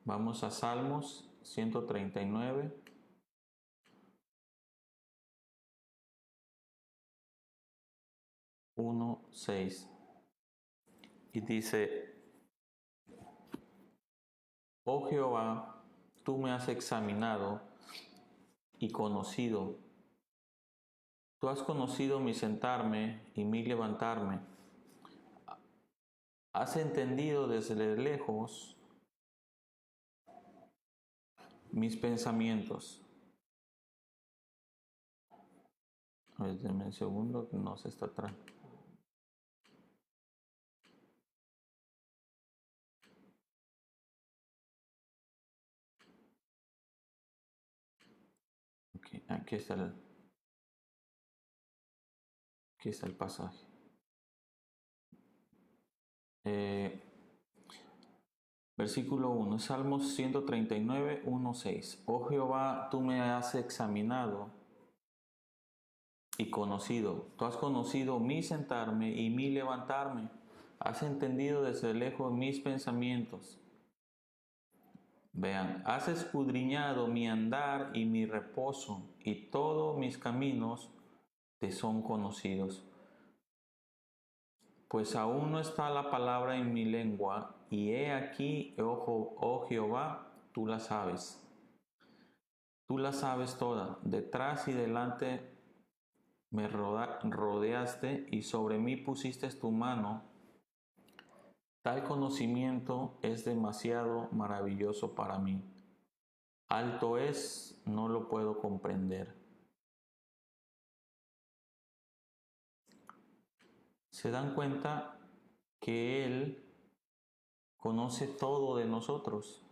Vamos a Salmos 139. 1, 6. Y dice, oh Jehová, tú me has examinado y conocido. Tú has conocido mi sentarme y mi levantarme. Has entendido desde lejos mis pensamientos. A ver, denme un segundo, que no se está atrás. Okay, aquí está el pasaje. Versículo 1, Salmos 139, 1, 6. Oh Jehová, tú me has examinado y conocido. Tú has conocido mi sentarme y mi levantarme. Has entendido desde lejos mis pensamientos. Vean, has escudriñado mi andar y mi reposo, y todos mis caminos te son conocidos. Pues aún no está la palabra en mi lengua, y he aquí, oh Jehová, tú la sabes. Tú la sabes toda, detrás y delante me rodeaste y sobre mí pusiste tu mano. Tal conocimiento es demasiado maravilloso para mí. Alto es, no lo puedo comprender. ¿Se dan cuenta que Él conoce todo de nosotros?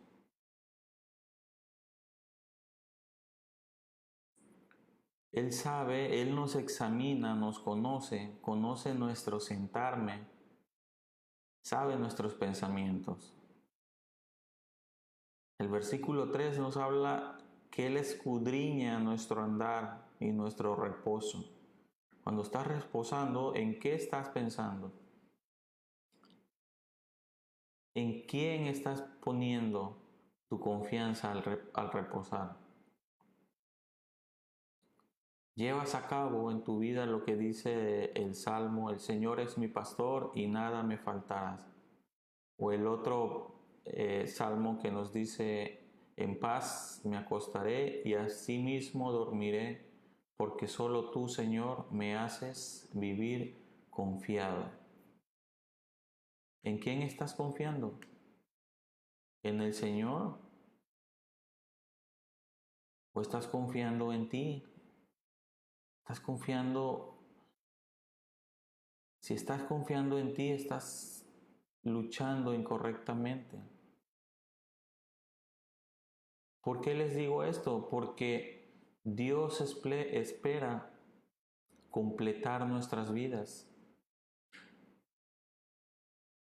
Él sabe, Él nos examina, nos conoce, conoce nuestro sentarme, sabe nuestros pensamientos. El versículo 3 nos habla que Él escudriña nuestro andar y nuestro reposo. Cuando estás reposando, ¿en qué estás pensando? ¿En quién estás poniendo tu confianza al reposar? Llevas a cabo en tu vida lo que dice el Salmo, el Señor es mi pastor y nada me faltará. O el otro Salmo que nos dice, en paz me acostaré y asimismo dormiré, porque solo tú, Señor, me haces vivir confiado. ¿En quién estás confiando? ¿En el Señor? ¿O estás confiando en ti? ¿Estás confiando? Si estás confiando en ti, estás luchando incorrectamente. ¿Por qué les digo esto? Porque Dios espera completar nuestras vidas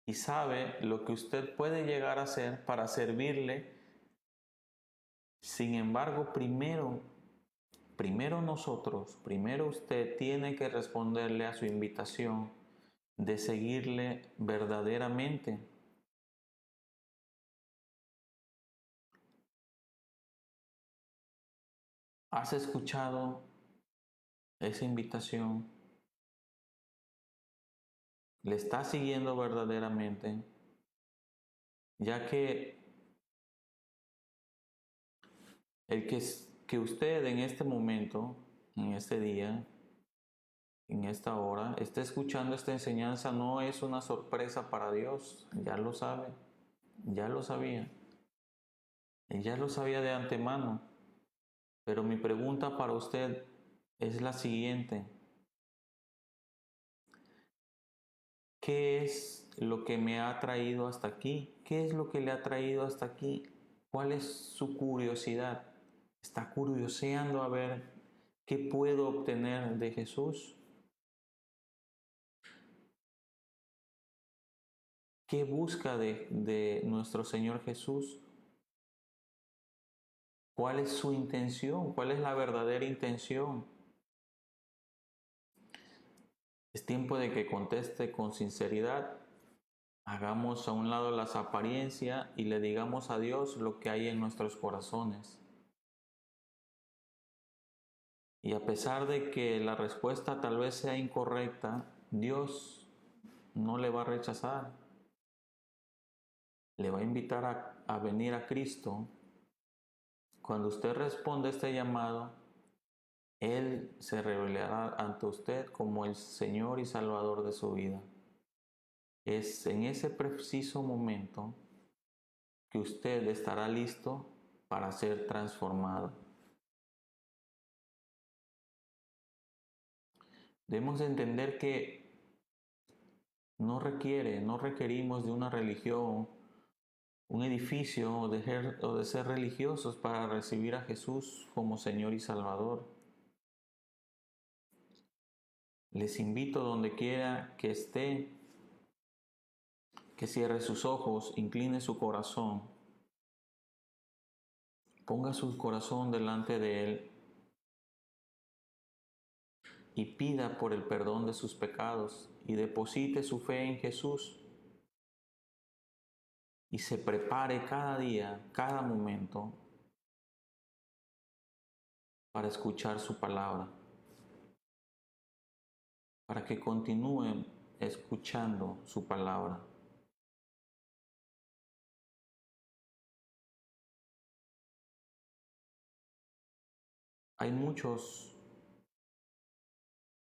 y sabe lo que usted puede llegar a hacer para servirle. Sin embargo, primero nosotros, primero usted tiene que responderle a su invitación de seguirle verdaderamente. ¿Has escuchado esa invitación? ¿Le está siguiendo verdaderamente? Ya que que usted en este momento, en este día, en esta hora, esté escuchando esta enseñanza no es una sorpresa para Dios, ya lo sabe, ya lo sabía, Él ya lo sabía de antemano. Pero mi pregunta para usted es la siguiente: ¿qué es lo que me ha traído hasta aquí? ¿Qué es lo que le ha traído hasta aquí? ¿Cuál es su curiosidad? ¿Está curioseando a ver qué puedo obtener de Jesús? ¿Qué busca de nuestro Señor Jesús? ¿Cuál es su intención? ¿Cuál es la verdadera intención? Es tiempo de que conteste con sinceridad. Hagamos a un lado las apariencias y le digamos a Dios lo que hay en nuestros corazones. Y a pesar de que la respuesta tal vez sea incorrecta, Dios no le va a rechazar. le va a invitar a venir a Cristo, cuando usted responde a este llamado, Él se revelará ante usted como el Señor y Salvador de su vida. Es en ese preciso momento que usted estará listo para ser transformado. Debemos entender que no requerimos de una religión, un edificio o de ser religiosos para recibir a Jesús como Señor y Salvador. Les invito donde quiera que esté, que cierre sus ojos, incline su corazón, ponga su corazón delante de Él y pida por el perdón de sus pecados y deposite su fe en Jesús y se prepare cada día, cada momento para escuchar su palabra, para que continúen escuchando su palabra. Hay muchos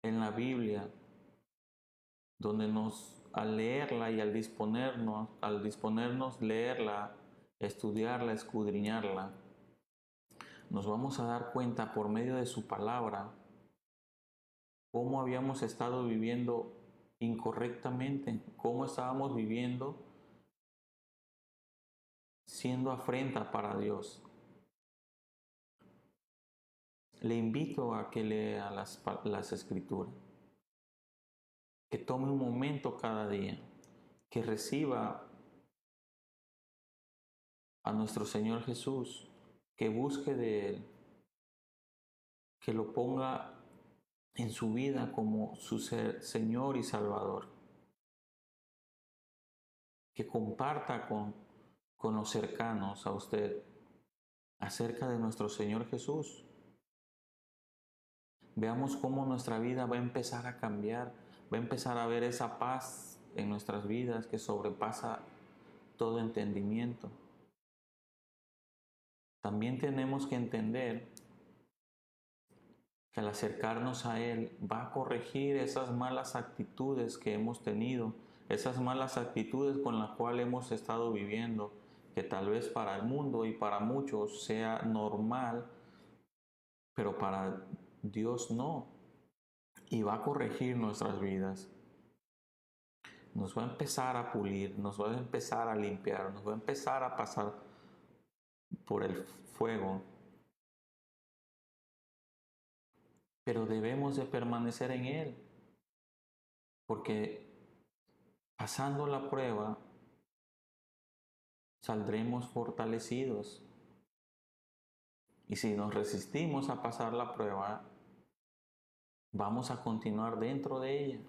en la Biblia donde al leerla y al disponernos leerla, estudiarla, escudriñarla, nos vamos a dar cuenta por medio de su palabra cómo habíamos estado viviendo incorrectamente, cómo estábamos viviendo siendo afrenta para Dios. Le invito a que lea las escrituras, que tome un momento cada día, que reciba a nuestro Señor Jesús, que busque de Él, que lo ponga en su vida como su Señor y Salvador, que comparta con los cercanos a usted acerca de nuestro Señor Jesús. Veamos cómo nuestra vida va a empezar a cambiar, va a empezar a ver esa paz en nuestras vidas que sobrepasa todo entendimiento. También tenemos que entender que al acercarnos a Él va a corregir esas malas actitudes que hemos tenido, esas malas actitudes con las cuales hemos estado viviendo, que tal vez para el mundo y para muchos sea normal, pero para Dios no. Y va a corregir nuestras vidas. Nos va a empezar a pulir, nos va a empezar a limpiar, nos va a empezar a pasar por el fuego. Pero debemos de permanecer en Él, porque pasando la prueba saldremos fortalecidos. Y si nos resistimos a pasar la prueba, vamos a continuar dentro de ella.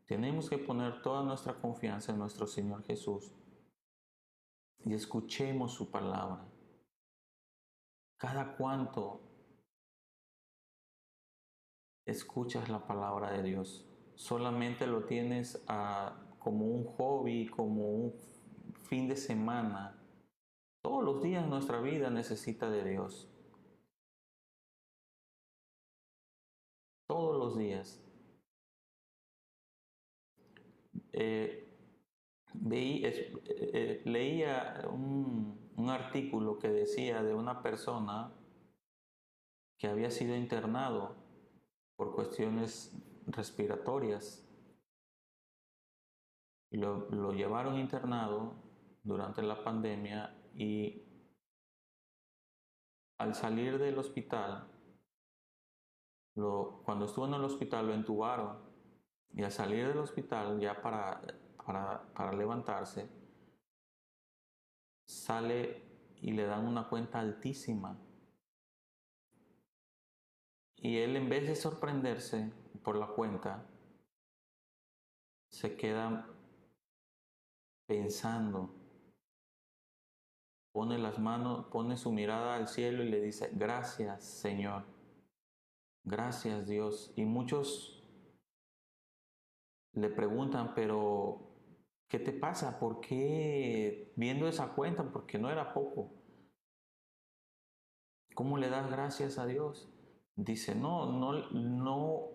Tenemos que poner toda nuestra confianza en nuestro Señor Jesús y escuchemos su palabra. Cada cuanto escuchas la palabra de Dios, solamente lo tienes como un hobby, como un fin de semana. Todos los días nuestra vida necesita de Dios. Todos los días. Leía un artículo que decía de una persona que había sido internado por cuestiones respiratorias. Lo llevaron internado durante la pandemia y al salir del hospital, cuando estuvo en el hospital lo entubaron y al salir del hospital ya para levantarse, sale y le dan una cuenta altísima. Y él, en vez de sorprenderse por la cuenta, se queda pensando, pone las manos, pone su mirada al cielo y le dice, gracias Señor, gracias Dios. Y muchos le preguntan, pero ¿qué te pasa? ¿Por qué viendo esa cuenta? Porque no era poco. ¿Cómo le das gracias a Dios? Dice, no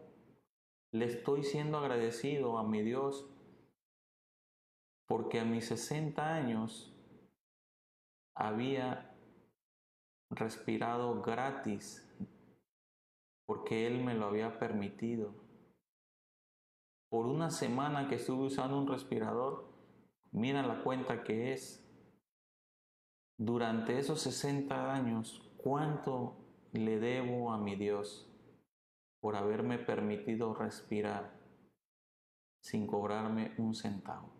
le estoy siendo agradecido a mi Dios porque a mis 60 años había respirado gratis, porque Él me lo había permitido. Por una semana que estuve usando un respirador, mira la cuenta que es. Durante esos 60 años, ¿cuánto le debo a mi Dios por haberme permitido respirar sin cobrarme un centavo?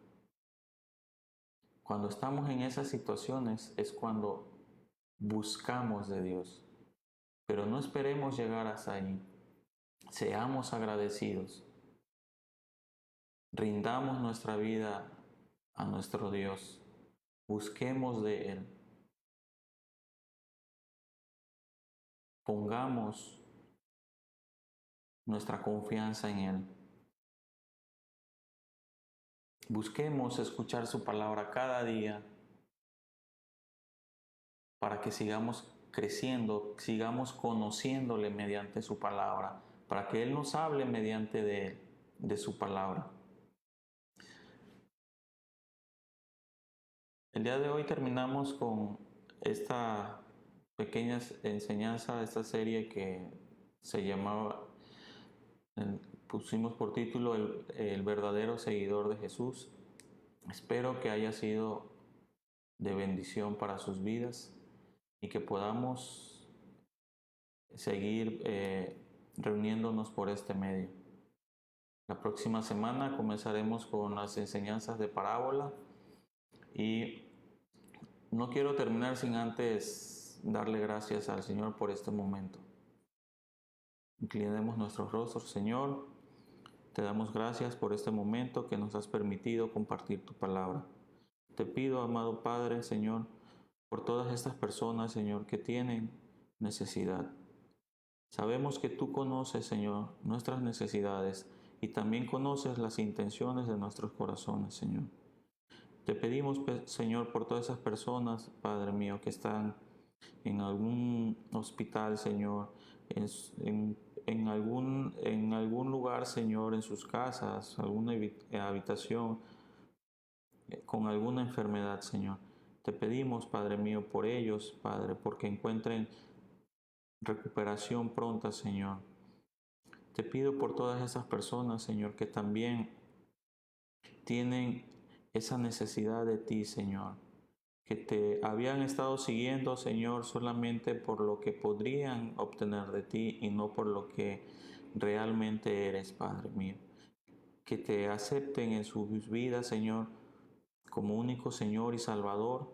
Cuando estamos en esas situaciones es cuando buscamos de Dios, pero no esperemos llegar hasta ahí. Seamos agradecidos, rindamos nuestra vida a nuestro Dios, busquemos de Él, pongamos nuestra confianza en Él. Busquemos escuchar su palabra cada día para que sigamos creciendo, sigamos conociéndole mediante su palabra, para que Él nos hable mediante de su palabra. El día de hoy terminamos con esta pequeña enseñanza, esta serie que se llamaba, pusimos por título el verdadero seguidor de Jesús. Espero que haya sido de bendición para sus vidas y que podamos seguir reuniéndonos por este medio. La próxima semana comenzaremos con las enseñanzas de parábola y no quiero terminar sin antes darle gracias al Señor por este momento. Inclinemos nuestros rostros, Señor. Te damos gracias por este momento que nos has permitido compartir tu palabra. Te pido, amado Padre, Señor, por todas estas personas, Señor, que tienen necesidad. Sabemos que tú conoces, Señor, nuestras necesidades y también conoces las intenciones de nuestros corazones, Señor. Te pedimos, Señor, por todas esas personas, Padre mío, que están en algún hospital, Señor, en algún lugar, Señor, en sus casas, alguna habitación, con alguna enfermedad, Señor. Te pedimos, Padre mío, por ellos, Padre, porque encuentren recuperación pronta, Señor. Te pido por todas esas personas, Señor, que también tienen esa necesidad de ti, Señor, que te habían estado siguiendo, Señor, solamente por lo que podrían obtener de ti y no por lo que realmente eres, Padre mío. Que te acepten en sus vidas, Señor, como único Señor y Salvador,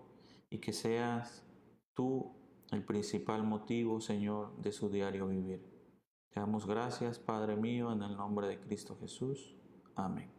y que seas tú el principal motivo, Señor, de su diario vivir. Te damos gracias, Padre mío, en el nombre de Cristo Jesús. Amén.